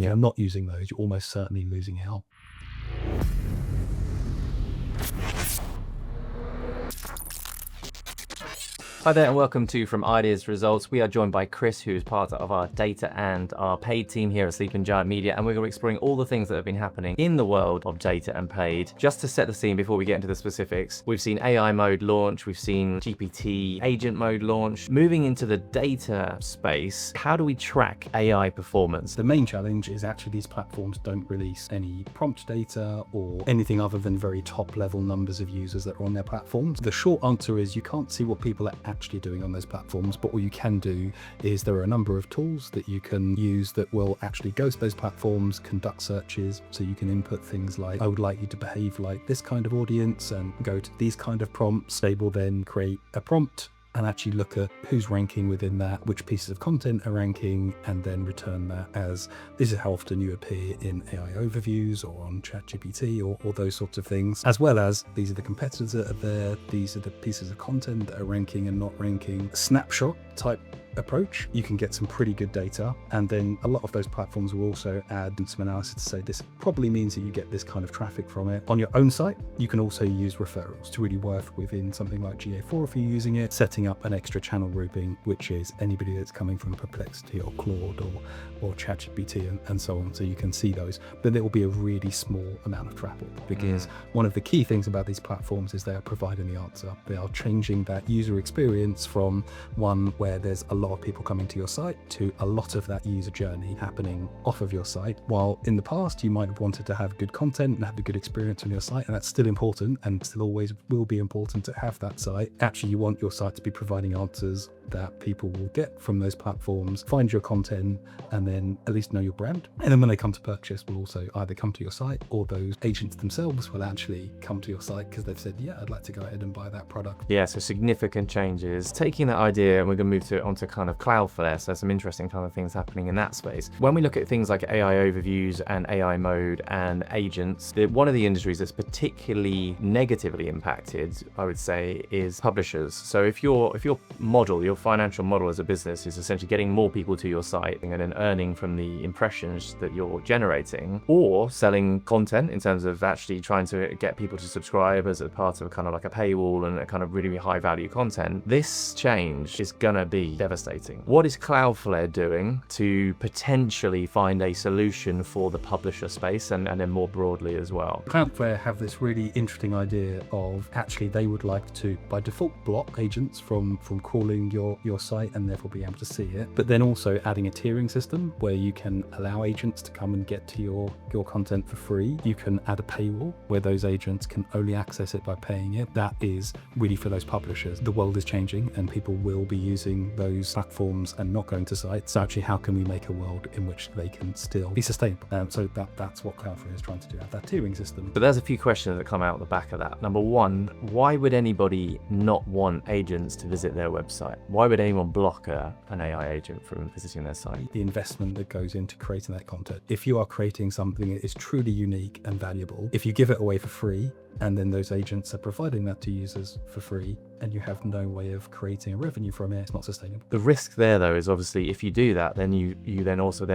If you're not using those, you're almost certainly losing out. Hi there and welcome to From Ideas to Results. We are joined by Chris, who is part of our data and our paid team here at Sleeping Giant Media, and we're going to be exploring all the things that have been happening in the world of data and paid. Just to set the scene before we get into the specifics, we've seen AI mode launch, we've seen GPT agent mode launch. Moving into the data space, how do we track AI performance? The main challenge is actually these platforms don't release any prompt data or anything other than very top level numbers of users that are on their platforms. The short answer is you can't see what people are actually doing on those platforms, but what you can do is there are a number of tools that you can use that will actually go to those platforms, conduct searches, so you can input things like, I would like you to behave like this kind of audience and go to these kind of prompts. They will then create a prompt and actually look at who's ranking within that, which pieces of content are ranking, and then return that as this is how often you appear in AI overviews or on ChatGPT or those sorts of things, as well as these are the competitors that are there, these are the pieces of content that are ranking and not ranking. Snapshot type approach, you can get some pretty good data, and then a lot of those platforms will also add some analysis to say this probably means that you get this kind of traffic from it. On your own site, you can also use referrals to really work within something like GA4 if you're using it, setting up an extra channel grouping, which is anybody that's coming from Perplexity or Claude or ChatGPT and so on, so you can see those, but there will be a really small amount of traffic, because one of the key things about these platforms is they are providing the answer. They are changing that user experience from one where there's a lot of people coming to your site to a lot of that user journey happening off of your site. While in the past you might have wanted to have good content and have a good experience on your site, and that's still important and still always will be important to have that site, actually you want your site to be providing answers that people will get from those platforms, find your content, and then at least know your brand. And then when they come to purchase, will also either come to your site, or those agents themselves will actually come to your site because they've said, yeah, I'd like to go ahead and buy that product. Yeah, so significant changes. Taking that idea, and we're going to move onto kind of Cloudflare, so some interesting kind of things happening in that space. When we look at things like AI overviews and AI mode and agents, one of the industries that's particularly negatively impacted, I would say, is publishers. So if your model, your financial model as a business is essentially getting more people to your site and then earning from the impressions that you're generating, or selling content in terms of actually trying to get people to subscribe as a part of kind of like a paywall and a kind of really high value content, this change is gonna be devastating. What is Cloudflare doing to potentially find a solution for the publisher space and then more broadly as well? Cloudflare have this really interesting idea of actually they would like to by default block agents from crawling your site and therefore be able to see it, but then also adding a tiering system where you can allow agents to come and get to your content for free. You can add a paywall where those agents can only access it by paying it. That is really for those publishers. The world is changing and people will be using those platforms and not going to sites. So actually, how can we make a world in which they can still be sustainable? So that's what Cloudflare is trying to do, have that tiering system. But there's a few questions that come out the back of that. Number one, why would anybody not want agents to visit their website? Why would anyone block an AI agent from visiting their site? The investment that goes into creating that content. If you are creating something that is truly unique and valuable, if you give it away for free, and then those agents are providing that to users for free, and you have no way of creating a revenue from it, it's not sustainable. The risk there, though, is obviously if you do that, then you then also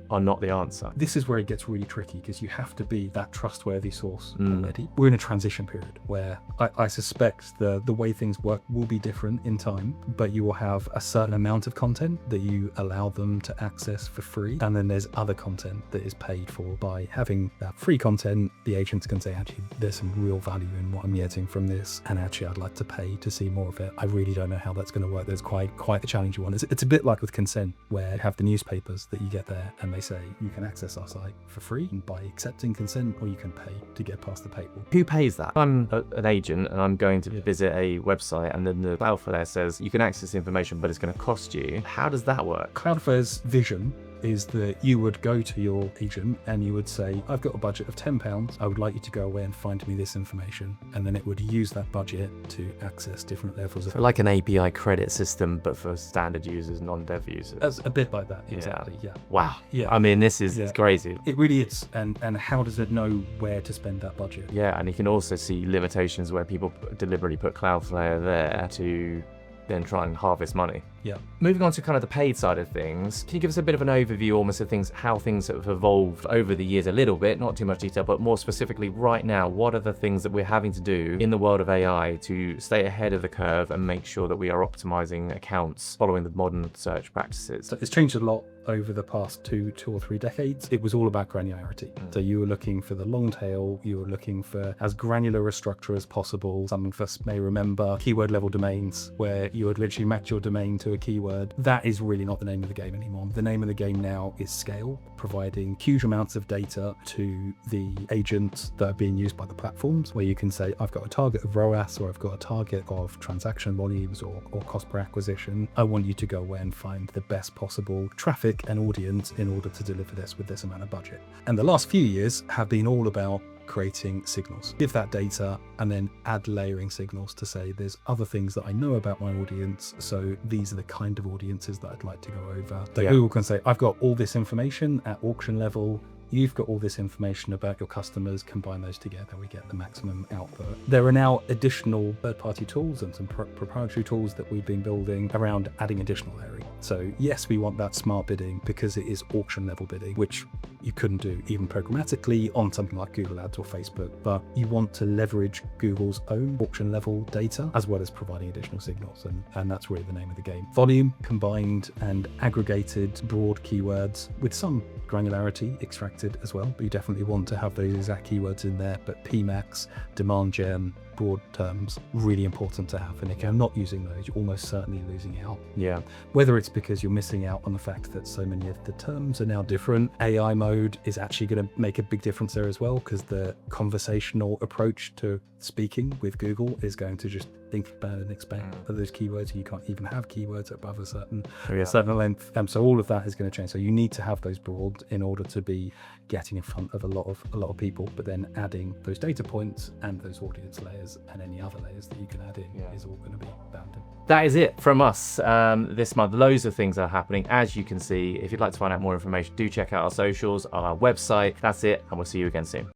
are not the answer. This is where it gets really tricky, because you have to be that trustworthy source already. We're in a transition period where I suspect the way things work will be different in time, but you will have a certain amount of content that you allow them to access for free, and then there's other content that is paid for. By having that free content, the agents can say, actually, there's some real value in what I'm getting from this, and actually I'd like to pay to see more of it. I really don't know how that's going to work. There's quite a challenging one. It's a bit like with consent, where you have the newspapers that you get there and they say you can access our site for free by accepting consent, or you can pay to get past the paywall. Who pays that? I'm an agent and I'm going to visit a website, and then the Cloudflare says you can access the information but it's going to cost you. How does that work? Cloudflare's vision is that you would go to your agent and you would say, I've got a budget of £10. I would like you to go away and find me this information. And then it would use that budget to access different levels of... So like an API credit system, but for standard users, non-dev users. As a bit like that, exactly, yeah. Wow. Yeah. I mean, this is crazy. It really is. And how does it know where to spend that budget? Yeah, and you can also see limitations where people deliberately put Cloudflare there to then try and harvest money. Yeah. Moving on to kind of the paid side of things, can you give us a bit of an overview almost of things, how things have evolved over the years a little bit, not too much detail, but more specifically right now, what are the things that we're having to do in the world of AI to stay ahead of the curve and make sure that we are optimizing accounts following the modern search practices? So it's changed a lot over the past two or three decades. It was all about granularity. So you were looking for the long tail, you were looking for as granular a structure as possible. Some of us may remember keyword level domains, where you would literally match your domain to a keyword. That is really not the name of the game anymore. The name of the game now is scale, providing huge amounts of data to the agents that are being used by the platforms, where you can say, I've got a target of ROAS, or I've got a target of transaction volumes or cost per acquisition. I want you to go away and find the best possible traffic and audience in order to deliver this with this amount of budget. And the last few years have been all about creating signals. Give that data and then add layering signals to say there's other things that I know about my audience, so these are the kind of audiences that I'd like to go over. So Google can say, I've got all this information at auction level, you've got all this information about your customers, combine those together, we get the maximum output. There are now additional third-party tools and some proprietary tools that we've been building around adding additional layering. So yes, we want that smart bidding because it is auction level bidding, which you couldn't do even programmatically on something like Google Ads or Facebook, but you want to leverage Google's own auction level data as well as providing additional signals, and that's really the name of the game. Volume combined and aggregated broad keywords with some granularity extracted as well, but you definitely want to have those exact keywords in there. But PMax, demand gen, broad terms, really important to have, and if you're not using those, you're almost certainly losing out. Yeah. Whether it's because you're missing out on the fact that so many of the terms are now different, AI mode is actually going to make a big difference there as well, because the conversational approach to speaking with Google is going to just think about and expand those keywords. You can't even have keywords above a certain length. So all of that is going to change. So you need to have those broad in order to be getting in front of a lot of people, but then adding those data points and those audience layers and any other layers that you can add in is all going to be bounded. That is it from us this month. Loads of things are happening, as you can see. If you'd like to find out more information, do check out our socials on our website. That's it, and we'll see you again soon.